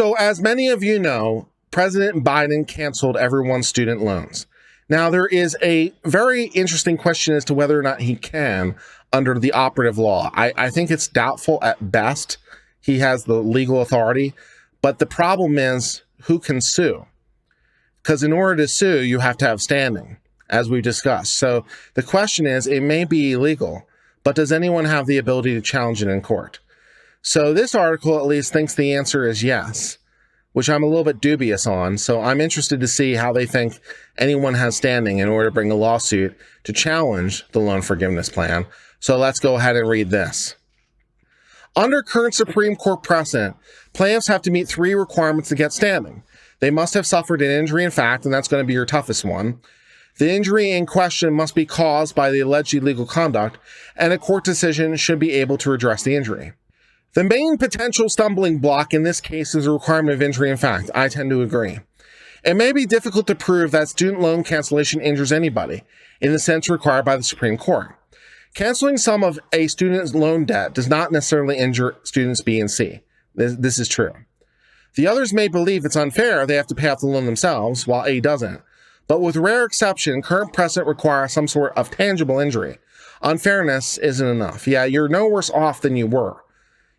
So as many of you know, President Biden canceled everyone's student loans. Now, there is a very interesting question as to whether or not he can under the operative law. I think it's doubtful at best. He has the legal authority, but the problem is who can sue? Because in order to sue, you have to have standing, as we've discussed. So the question is, it may be illegal, but does anyone have the ability to challenge it in court? So this article at least thinks the answer is yes, which I'm a little bit dubious on. So I'm interested to see how they think anyone has standing in order to bring a lawsuit to challenge the loan forgiveness plan. So let's go ahead and read this. Under current Supreme Court precedent, plaintiffs have to meet 3 requirements to get standing. They must have suffered an injury in fact, and that's going to be your toughest one. The injury in question must be caused by the alleged illegal conduct, and a court decision should be able to redress the injury. The main potential stumbling block in this case is a requirement of injury in fact. I tend to agree. It may be difficult to prove that student loan cancellation injures anybody, in the sense required by the Supreme Court. Canceling some of a student's loan debt does not necessarily injure students B and C. This is true. The others may believe it's unfair they have to pay off the loan themselves, while A doesn't. But with rare exception, current precedent requires some sort of tangible injury. Unfairness isn't enough. Yeah, you're no worse off than you were.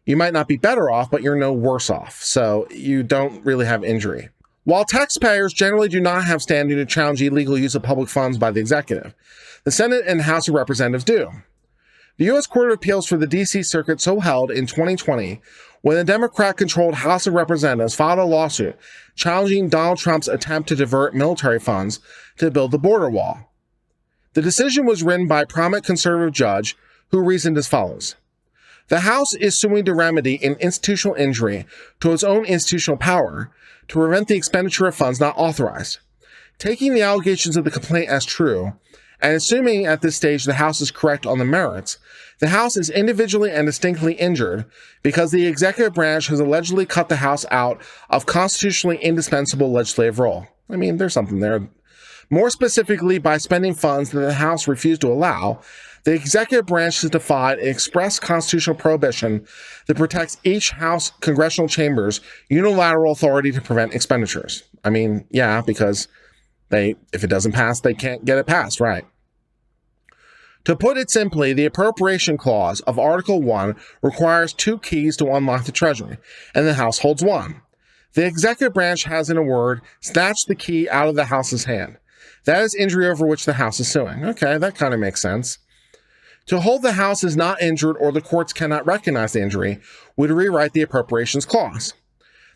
You might not be better off, but you're no worse off. So you don't really have injury. While taxpayers generally do not have standing to challenge illegal use of public funds by the executive, the Senate and House of Representatives do. The U.S. Court of Appeals for the D.C. Circuit so held in 2020 when the Democrat-controlled House of Representatives filed a lawsuit challenging Donald Trump's attempt to divert military funds to build the border wall. The decision was written by a prominent conservative judge who reasoned as follows. The House is suing to remedy an institutional injury to its own institutional power to prevent the expenditure of funds not authorized. Taking the allegations of the complaint as true, and assuming at this stage the House is correct on the merits, the House is individually and distinctly injured because the executive branch has allegedly cut the House out of constitutionally indispensable legislative role. I mean, there's something there. More specifically, by spending funds that the House refused to allow, the executive branch has defied an express constitutional prohibition that protects each House congressional chamber's unilateral authority to prevent expenditures. I mean, yeah, because if it doesn't pass, they can't get it passed, right? To put it simply, the appropriation clause of Article 1 requires 2 keys to unlock the Treasury, and the House holds one. The executive branch has, in a word, snatched the key out of the House's hand. That is injury over which the House is suing. Okay, that kind of makes sense. To hold the House is not injured or the courts cannot recognize the injury would rewrite the appropriations clause.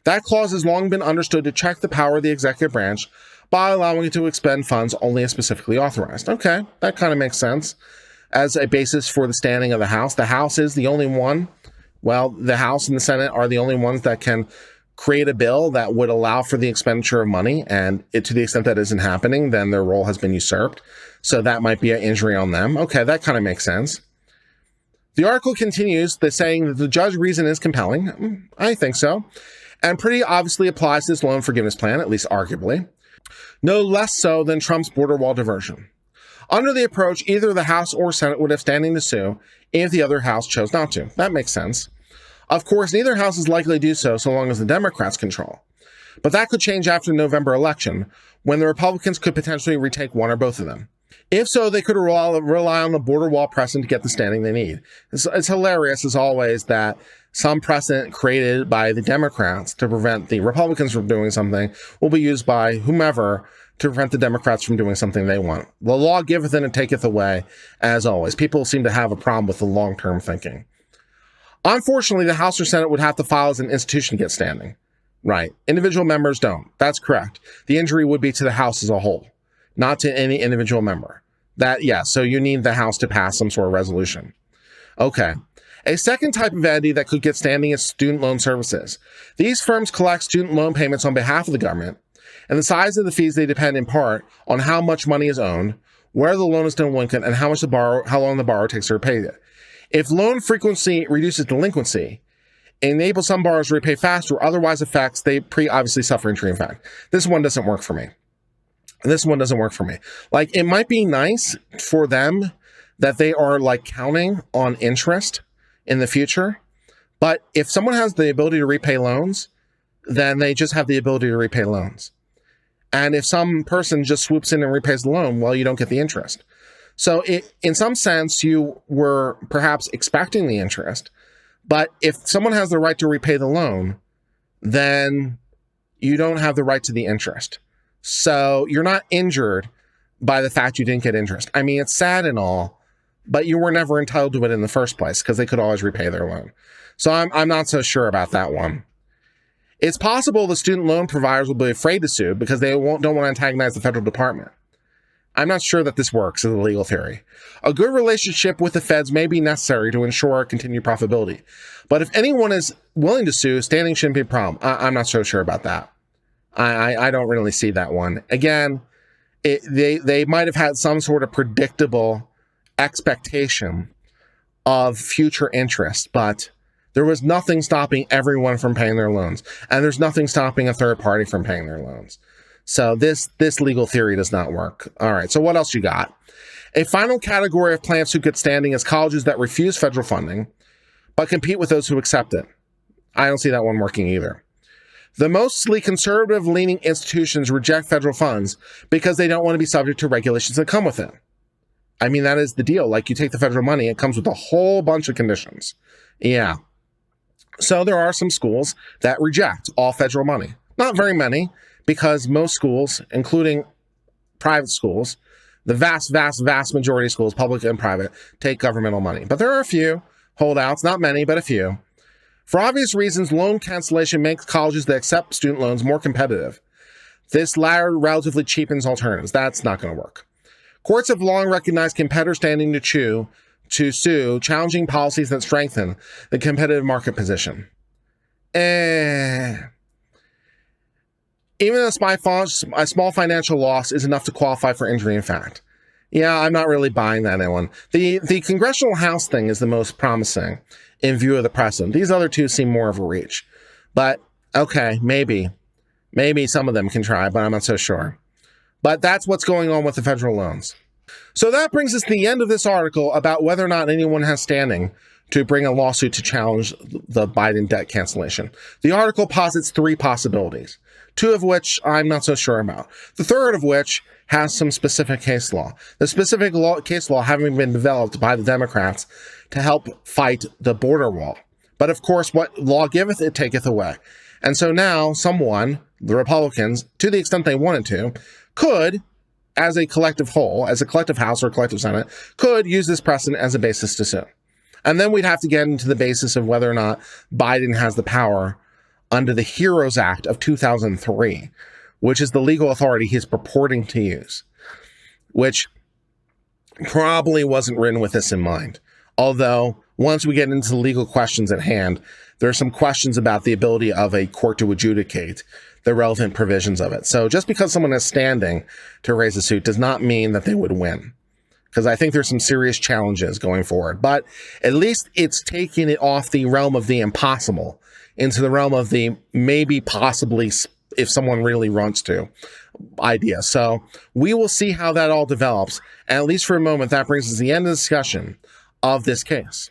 That clause has long been understood to check the power of the executive branch by allowing it to expend funds only as specifically authorized. Okay, that kind of makes sense. As a basis for the standing of the House is the only one. Well, the House and the Senate are the only ones that can create a bill that would allow for the expenditure of money, and to the extent that isn't happening, then their role has been usurped. So that might be an injury on them. Okay, that kind of makes sense. The article continues by saying that the judge's reason is compelling. I think so. And pretty obviously applies to this loan forgiveness plan, at least arguably. No less so than Trump's border wall diversion. Under the approach, either the House or Senate would have standing to sue if the other House chose not to. That makes sense. Of course, neither House is likely to do so long as the Democrats control. But that could change after the November election, when the Republicans could potentially retake one or both of them. If so, they could rely on the border wall precedent to get the standing they need. It's hilarious, as always, that some precedent created by the Democrats to prevent the Republicans from doing something will be used by whomever to prevent the Democrats from doing something they want. The law giveth and it taketh away, as always. People seem to have a problem with the long-term thinking. Unfortunately, the House or Senate would have to file as an institution to get standing. Right. Individual members don't. That's correct. The injury would be to the House as a whole, not to any individual member. So you need the House to pass some sort of resolution. Okay. A second type of entity that could get standing is student loan services. These firms collect student loan payments on behalf of the government, and the size of the fees they depend in part on how much money is owned, where the loan is delinquent, and how long the borrower takes to repay it. If loan frequency reduces delinquency, it enables some borrowers to repay faster, or otherwise affects, they obviously suffer injury in fact. This one doesn't work for me. Like, it might be nice for them that they are like counting on interest in the future, but if someone has the ability to repay loans, then they just have the ability to repay loans. And if some person just swoops in and repays the loan, well, you don't get the interest. So in some sense, you were perhaps expecting the interest. But if someone has the right to repay the loan, then you don't have the right to the interest. So you're not injured by the fact you didn't get interest. I mean, it's sad and all, but you were never entitled to it in the first place because they could always repay their loan. So I'm not so sure about that one. It's possible the student loan providers will be afraid to sue because they don't want to antagonize the federal department. I'm not sure that this works as a legal theory. A good relationship with the feds may be necessary to ensure continued profitability. But if anyone is willing to sue, standing shouldn't be a problem. I'm not so sure about that. I don't really see that one. Again, they might have had some sort of predictable expectation of future interest, but there was nothing stopping everyone from paying their loans. And there's nothing stopping a third party from paying their loans. So this legal theory does not work. All right, so what else you got? A final category of plaintiffs who get standing is colleges that refuse federal funding, but compete with those who accept it. I don't see that one working either. The mostly conservative-leaning institutions reject federal funds because they don't want to be subject to regulations that come with it. I mean, that is the deal. Like, you take the federal money, it comes with a whole bunch of conditions. Yeah. So there are some schools that reject all federal money. Not very many, because most schools, including private schools, the vast, vast, vast majority of schools, public and private, take governmental money. But there are a few holdouts, not many, but a few. For obvious reasons, loan cancellation makes colleges that accept student loans more competitive. This latter relatively cheapens alternatives. That's not going to work. Courts have long recognized competitors standing to sue, challenging policies that strengthen the competitive market position. Even a small financial loss is enough to qualify for injury in fact. Yeah, I'm not really buying that one. The Congressional House thing is the most promising in view of the precedent. These other two seem more of a reach. But, okay, maybe some of them can try, but I'm not so sure. But that's what's going on with the federal loans. So that brings us to the end of this article about whether or not anyone has standing to bring a lawsuit to challenge the Biden debt cancellation. The article posits three possibilities, two of which I'm not so sure about. The third of which has some specific case law. The specific case law having been developed by the Democrats to help fight the border wall. But of course, what law giveth, it taketh away. And so now someone, the Republicans, to the extent they wanted to, could, as a collective whole, as a collective House or collective Senate, could use this precedent as a basis to sue. And then we'd have to get into the basis of whether or not Biden has the power under the HEROES Act of 2003, which is the legal authority he's purporting to use, which probably wasn't written with this in mind. Although, once we get into the legal questions at hand, there are some questions about the ability of a court to adjudicate the relevant provisions of it. So just because someone is standing to raise a suit does not mean that they would win, because I think there's some serious challenges going forward. But at least it's taking it off the realm of the impossible into the realm of the maybe, possibly, if someone really wants to, idea. So we will see how that all develops. And at least for a moment, that brings us to the end of the discussion of this case.